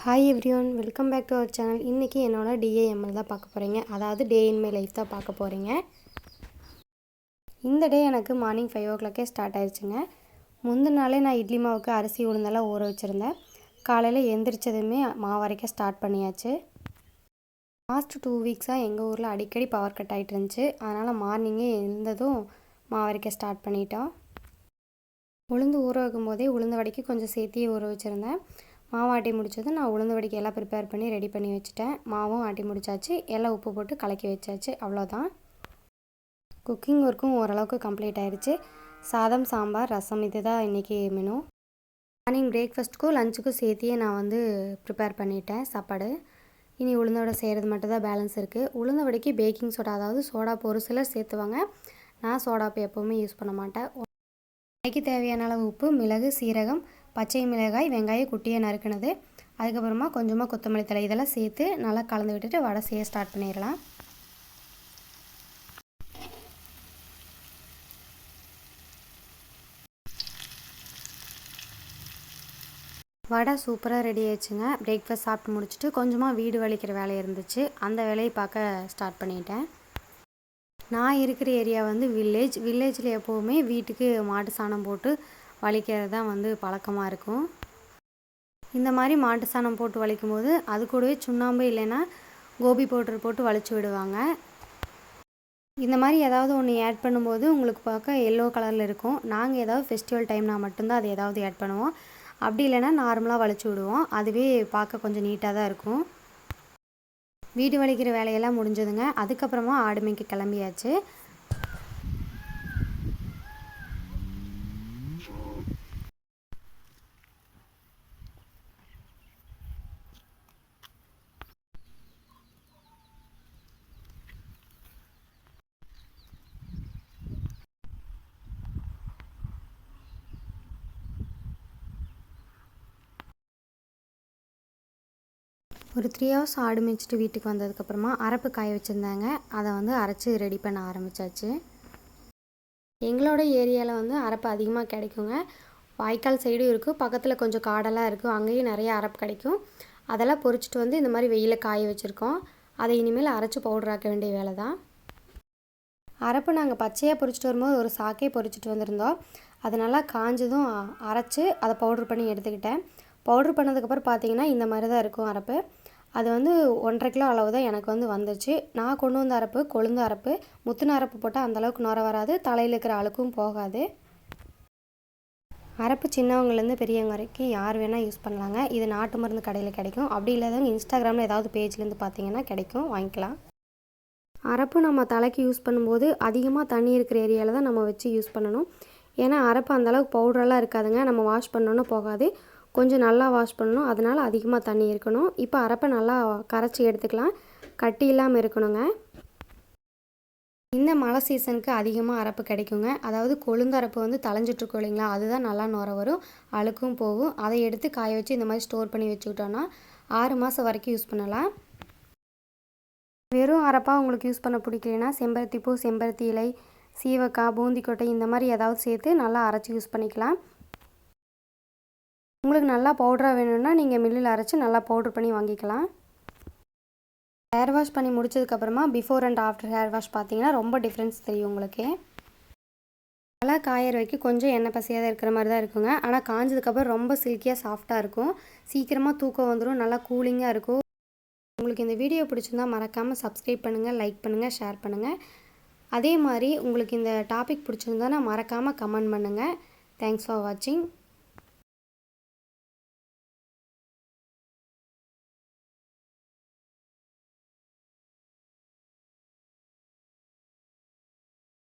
Hi everyone, welcome back to our channel. இன்றைக்கி என்னோட DAML தான் பார்க்க போகிறீங்க. அதாவது டே இன் மை லைஃப் தான் பார்க்க போகிறீங்க. இந்த டே எனக்கு மார்னிங் 5 o'clock ஸ்டார்ட் ஆயிடுச்சுங்க. முந்தின நாளே நான் இட்லி மாவுக்கு அரிசி உளுந்தெல்லாம் ஊற வச்சுருந்தேன். காலையில் எந்திரிச்சதுமே மாவு அரைக்க ஸ்டார்ட் பண்ணியாச்சு. லாஸ்ட் 2 வீக்ஸாக எங்கள் ஊரில் அடிக்கடி பவர் கட் ஆகிட்டு இருந்துச்சு. அதனால் மார்னிங்கே எழுந்ததும் மாவு அரைக்க ஸ்டார்ட் பண்ணிட்டோம். உளுந்து ஊற வைக்கும் போதே உளுந்து வடைக்கு கொஞ்சம் சேர்த்தியே ஊற வச்சுருந்தேன். மாவு ஆட்டி முடிச்சதும் நான் உளுந்து வடைக்கு எல்லாம் ப்ரிப்பேர் பண்ணி ரெடி பண்ணி வச்சுட்டேன். மாவும் ஆட்டி முடிச்சாச்சு, எல்லாம் உப்பு போட்டு கலக்கி வச்சாச்சு. அவ்வளோதான். குக்கிங் ஒர்க்கும் ஓரளவுக்கு கம்ப்ளீட் ஆயிடுச்சு. சாதம், சாம்பார், ரசம் இது தான் இன்றைக்கி மெனு. மார்னிங் பிரேக்ஃபாஸ்ட்டுக்கும் லஞ்சுக்கும் சேர்த்தியே நான் ப்ரிப்பேர் பண்ணிட்டேன் சாப்பாடு. இனி உளுந்த வடை செய்கிறது மட்டும் தான் பேலன்ஸ் இருக்குது. உளுந்த வடைக்கு பேக்கிங் சோடா, அதாவது சோடாப்பு ஒரு சிலர் சேர்த்துவாங்க. நான் சோடாப்பு எப்போவுமே யூஸ் பண்ண மாட்டேன். வடைக்கு தேவையான அளவு உப்பு, மிளகு, சீரகம், பச்சை மிளகாய், வெங்காயம் குட்டியாக நறுக்கினது, அதுக்கப்புறமா கொஞ்சமாக கொத்தமல்லி தழை இதெல்லாம் சேர்த்து நல்லா கலந்து விட்டுட்டு வடை செய்ய ஸ்டார்ட் பண்ணிடலாம். வடை சூப்பராக ரெடி ஆயிடுச்சுங்க. பிரேக்ஃபாஸ்ட் சாப்பிட்டு முடிச்சுட்டு கொஞ்சமாக வீடு வலிக்கிற வேலை இருந்துச்சு. அந்த வேலையை பார்க்க ஸ்டார்ட் பண்ணிட்டேன். நான் இருக்கிற ஏரியா வில்லேஜில் எப்போவுமே வீட்டுக்கு மாட்டு சாணம் போட்டு வலிக்கிறது தான் பழக்கமாக இருக்கும். இந்த மாதிரி மாட்டு சாணம் போட்டு வலிக்கும் போது அது கூடவே சுண்ணாம்பு இல்லைன்னா கோபி பவுடர் போட்டு வலிச்சு விடுவாங்க. இந்த மாதிரி ஏதாவது ஒன்று ஆட் பண்ணும்போது உங்களுக்கு பார்க்க எல்லோ கலரில் இருக்கும். நாங்கள் ஏதாவது ஃபெஸ்டிவல் டைம்னா மட்டும்தான் அது ஏதாவது ஆட் பண்ணுவோம். அப்படி இல்லைன்னா நார்மலாக வலிச்சு விடுவோம். அதுவே பார்க்க கொஞ்சம் நீட்டாக தான் இருக்கும். வீடு வலிக்கிற வேலையெல்லாம் முடிஞ்சதுங்க. அதுக்கப்புறமா ஆடு மேய்க்க கிளம்பியாச்சு. ஒரு 3 hours ஆடு மேய்ச்சிட்டு வீட்டுக்கு வந்ததுக்கப்புறமா அரப்பு காய வச்சுருந்தாங்க. அதை அரைச்சி ரெடி பண்ண ஆரம்பித்தாச்சு. எங்களோட ஏரியாவில் அரப்பு அதிகமாக கிடைக்குங்க. வாய்க்கால் சைடும் இருக்குது, பக்கத்தில் கொஞ்சம் காடெல்லாம் இருக்குது, அங்கேயும் நிறைய அரப்பு கிடைக்கும். அதெல்லாம் பொறிச்சிட்டு இந்த மாதிரி வெயிலில் காய வச்சுருக்கோம். அதை இனிமேல் அரைச்சி பவுடர் ஆக்க வேண்டிய வேலை தான். அரப்பு நாங்கள் பச்சையாக பொறிச்சிட்டு வரும்போது ஒரு சாக்கே பொறிச்சிட்டு வந்திருந்தோம். அது நல்லா காஞ்சதும் அரைச்சி அதை பவுட்ரு பண்ணி எடுத்துக்கிட்டேன். பவுட்ரு பண்ணதுக்கப்புறம் பார்த்திங்கன்னா இந்த மாதிரி தான் இருக்கும் அரப்பு. அது 1.5 கிலோ அளவு தான் எனக்கு வந்துச்சு. நான் கொண்டு வந்த அரப்பு கொழுந்து அரப்பு. முத்துன அரப்பு போட்டால் அந்தளவுக்கு நுர வராது, தலையில் இருக்கிற அழுக்கும் போகாது. அரப்பு சின்னவங்கலேருந்து பெரியவங்க வரைக்கும் யார் வேணால் யூஸ் பண்ணலாங்க. இது நாட்டு மருந்து கடையில் கிடைக்கும். அப்படி இல்லாதவங்க இன்ஸ்டாகிராமில் ஏதாவது பேஜ்லேருந்து பார்த்தீங்கன்னா கிடைக்கும், வாங்கிக்கலாம். அரப்பு நம்ம தலைக்கு யூஸ் பண்ணும்போது அதிகமாக தண்ணி இருக்கிற ஏரியாவில் தான் நம்ம வச்சு யூஸ் பண்ணணும். ஏன்னா அரப்பு அந்தளவுக்கு பவுடரெல்லாம் இருக்காதுங்க. நம்ம வாஷ் பண்ணோன்னு போகாது, கொஞ்சம் நல்லா வாஷ் பண்ணணும். அதனால் அதிகமாக தண்ணி இருக்கணும். இப்போ அரப்பை நல்லா கரைச்சி எடுத்துக்கலாம். கட்டி இல்லாமல் இருக்கணுங்க. இந்த மழை சீசனுக்கு அதிகமாக அரப்பு கிடைக்குங்க. அதாவது கொழுந்தரப்பு தலைஞ்சிட்ருக்கோம் இல்லைங்களா, அதுதான் நல்லா நுர வரும், அழுக்கும் போகும். அதை எடுத்து காய வச்சு இந்த மாதிரி ஸ்டோர் பண்ணி வச்சுக்கிட்டோன்னா 6 மாதம் வரைக்கும் யூஸ் பண்ணலாம். வெறும் அரப்பாக உங்களுக்கு யூஸ் பண்ண பிடிக்கலைன்னா செம்பருத்தி பூ, செம்பருத்தி இலை, சீவக்காய், பூந்திக்கொட்டை இந்த மாதிரி ஏதாவது சேர்த்து நல்லா அரைச்சி யூஸ் பண்ணிக்கலாம். உங்களுக்கு நல்லா பவுடராக வேணும்னா நீங்கள் மில்லில் அரைச்சி நல்லா பவுட்ரு பண்ணி வாங்கிக்கலாம். ஹேர் வாஷ் பண்ணி முடிச்சதுக்கப்புறமா before and after hair wash பார்த்தீங்கன்னா ரொம்ப டிஃப்ரென்ஸ் தெரியும் உங்களுக்கு. நல்லா காயற வரைக்கும் கொஞ்சம் எண்ணெய் பசையாக தான் இருக்கிற மாதிரி தான் இருக்குங்க. ஆனால் காஞ்சதுக்கப்புறம் ரொம்ப சில்கியாக சாஃப்டாக இருக்கும். சீக்கிரமாக தூக்கம் வந்துடும், நல்லா கூலிங்காக இருக்கும். உங்களுக்கு இந்த வீடியோ பிடிச்சிருந்தால் மறக்காமல் சப்ஸ்கிரைப் பண்ணுங்கள், லைக் பண்ணுங்கள், ஷேர் பண்ணுங்கள். அதே மாதிரி உங்களுக்கு இந்த டாபிக் பிடிச்சிருந்தால் மறக்காமல் கமெண்ட் பண்ணுங்கள். தேங்க்ஸ் ஃபார் வாட்சிங்.